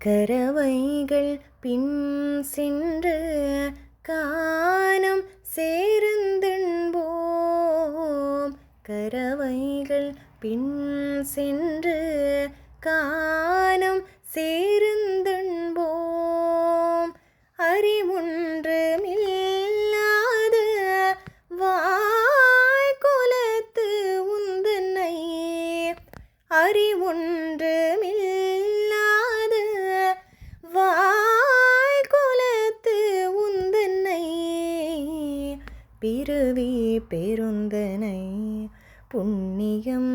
கரவைகள் பின் சென்று கானம் சேர்ந்தென்போம். கரவைகள் பின் சென்று கானம் சேர்ந்தென்போம். அறிவொன்றுமில்லாத வாய்க்குலத்து உந்தன்னை, அறிவொன்றுமில்லாத வாய்க்குலத்து உந்தன்னை, பிறவி பெருந்தனை புண்ணியம்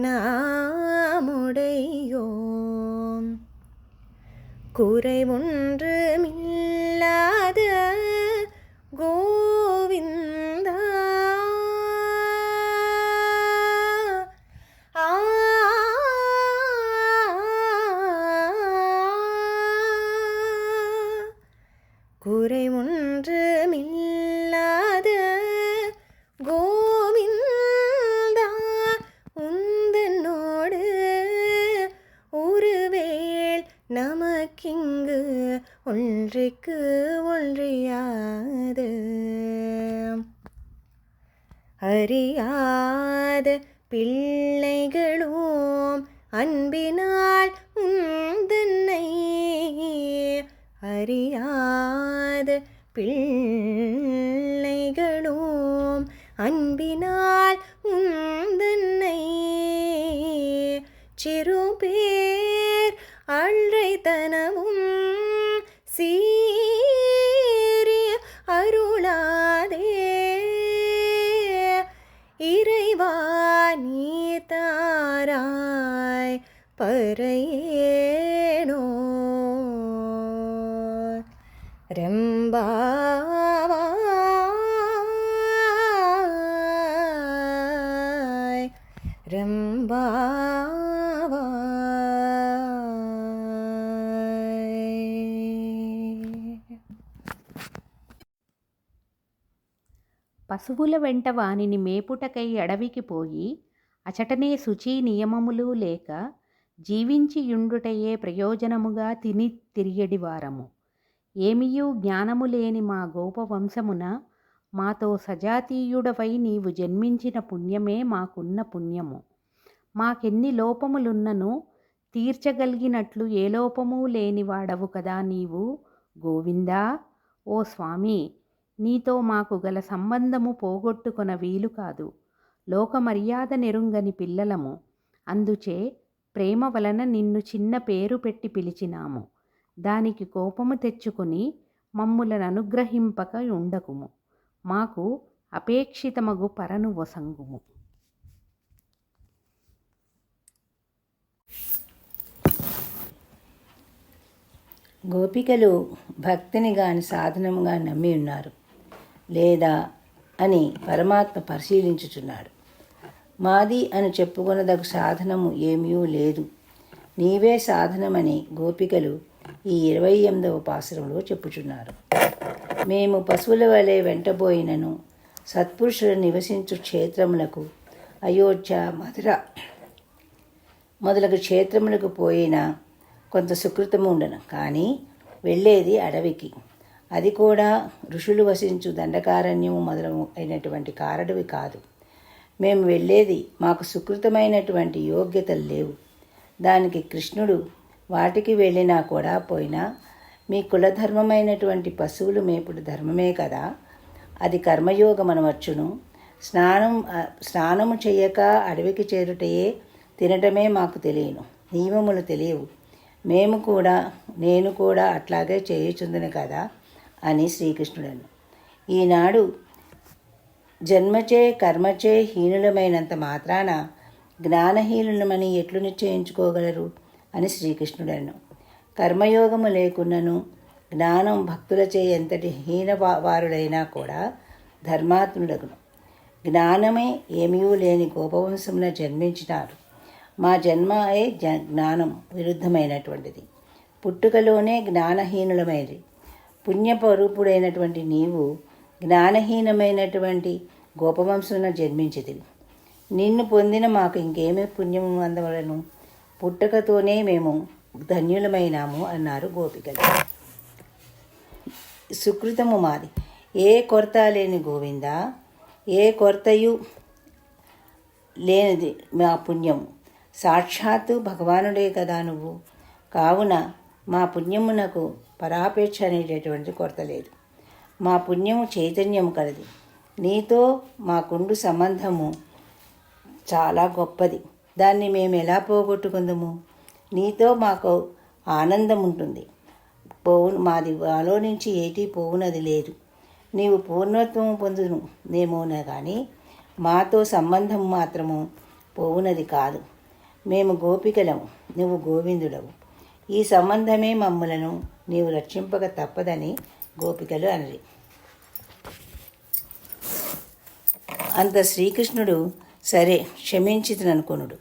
நாமுடையோம். குறைவொன்றுமில்லாத கோவிந்தா, குறைவொன்றுமில்லாத கோவிந்தா, உந்தன்னோடு ஒருவேள் நமக்கிங்கு ஒன்றிற்கு ஒன்றியாது. அறியாத பிள்ளைகளோம் அன்பினால் உந்தன்னை, அறியாத பிள்ளைகளோம் அன்பினால் உந்தன்னை, சிறுபேர் அழைத்தனமும் சீரிய அருளாதே. இறைவா நீ தாராய் பறையேனோ. ரெம்பாவாய் ரெம்பாவாய். పశువుల వెంట వానిని మేపుటకై అడవికి పోయి అచటనే శుచి నియమములు లేక జీవించి యుండుటయే ప్రయోజనముగా తిని తిరియడివారము. ఏమియూ జ్ఞానము లేని మా గోపవంశమున మాతో సజాతీయుడవై నీవు జన్మించిన పుణ్యమే మాకున్న పుణ్యము. మాకెన్ని లోపములున్నను తీర్చగలిగినట్లు ఏ లోపము లేనివాడవు కదా నీవు గోవిందా. ఓ స్వామి, నీతో మాకు గల సంబంధము పోగొట్టుకొన వీలు కాదు. లోక మర్యాద నెరుంగని పిల్లలము. అందుచే ప్రేమ వలన నిన్ను చిన్న పేరు పెట్టి పిలిచినాము. దానికి కోపము తెచ్చుకొని మమ్ములను అనుగ్రహింపక ఉండకుము. మాకు అపేక్షితమగు పరను వసంగుము. గోపికలు భక్తిని గాని సాధనముగా నమ్మి ఉన్నారు లేదా అని పరమాత్మ పరిశీలించుచున్నాడు. మాది అని చెప్పుకొనదగు సాధనము ఏమీ లేదు, నీవే సాధనమని గోపికలు ఈ 28వ పాసురంలో చెప్పుచున్నారు. మేము పశువుల వలె వెంటబోయినను సత్పురుషులు నివసించు క్షేత్రములకు అయోధ్య, మధుర మొదలగు క్షేత్రములకు పోయినా కొంత సుకృతము ఉండను. కానీ వెళ్ళేది అడవికి, అది కూడా ఋషులు వసించు దండకారణ్యము మొదలము అయినటువంటి కారడవి కాదు. మేము వెళ్ళేది మాకు సుకృతమైనటువంటి యోగ్యతలు లేవు. దానికి కృష్ణుడు వాటికి వెళ్ళినా కూడా పోయినా మీ కులధర్మమైనటువంటి పశువులు మేపుడు ధర్మమే కదా, అది కర్మయోగమనవచ్చును. స్నానము చెయ్యక అడవికి చేరుటయే తినటమే మాకు తెలియను, నియమములు తెలియవు. నేను కూడా అట్లాగే చేయుచుందును కదా అని శ్రీకృష్ణుడను. ఈనాడు జన్మచే కర్మచే హీనులమైనంత మాత్రాన జ్ఞానహీనులమని ఎట్లు నిశ్చయించుకోగలరు అని శ్రీకృష్ణుడను. కర్మయోగము లేకున్నను జ్ఞానం భక్తులచే ఎంతటి హీనవారుడైనా కూడా ధర్మాత్ముడగును. జ్ఞానమే ఏమీ లేని గోపవంశమున జన్మించినారు. మా జన్మయే జ్ఞానం విరుద్ధమైనటువంటిది. పుట్టుకలోనే జ్ఞానహీనులమైనది. పుణ్యపరూపుడైనటువంటి నీవు జ్ఞానహీనమైనటువంటి గోపవంశమున జన్మించితివి. నిన్ను పొందిన మాకు ఇంకేమీ పుణ్యము అందవలను? పుట్టుకతోనే మేము ధన్యులమైనాము అన్నారు గోపికలు. సుకృతము మాది, ఏ కొరత లేని గోవింద, ఏ కొరతయు లేనిది మా పుణ్యము. సాక్షాత్తు భగవానుడే కదా నువ్వు. కావున మా పుణ్యమునకు పరాపేక్ష అనేటటువంటి కొరత లేదు. మా పుణ్యము చైతన్యము కలది. నీతో మాకుండు సంబంధము చాలా గొప్పది. దాన్ని మేము ఎలా పోగొట్టుకుందాము? నీతో మాకు ఆనందం ఉంటుంది. మాది మాలో నుంచి ఏటీ పోవునది లేదు. నీవు పూర్ణత్వము పొందును నేమోనే కానీ మాతో సంబంధం మాత్రము పోవునది కాదు. మేము గోపికలము, నువ్వు గోవిందుడవు. ఈ సంబంధమే మమ్ములను నీవు రక్షింపక తప్పదని గోపికలు అనరి. అంత శ్రీకృష్ణుడు సరే క్షమించితననుకొనుడు.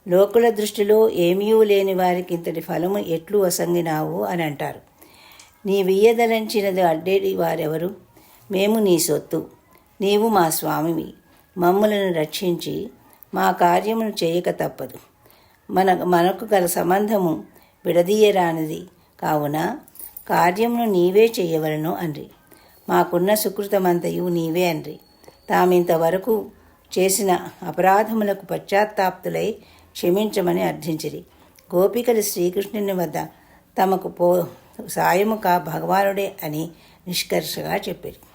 లోకుల దృష్టిలో ఏమీ లేని వారికి ఇంతటి ఫలము ఎట్లు వసంగినావు అని అంటారు. నీవియ్యదలంచినది అడ్డేది వారెవరు? మేము నీ సొత్తు, నీవు మా స్వామివి. మమ్ములను రక్షించి మా కార్యమును చేయక తప్పదు. మనకు గల సంబంధము విడదీయరానిది కావున కార్యమును నీవే చేయవలను అండ్రి. మాకున్న సుకృతమంతయు నీవే అండ్రి. తామింతవరకు చేసిన అపరాధములకు పశ్చాత్తాప్తులై క్షమించమని అర్థించిరి. గోపికలు శ్రీకృష్ణుని వద్ద తమకు సాయము భగవానుడే అని నిష్కర్షగా చెప్పారు.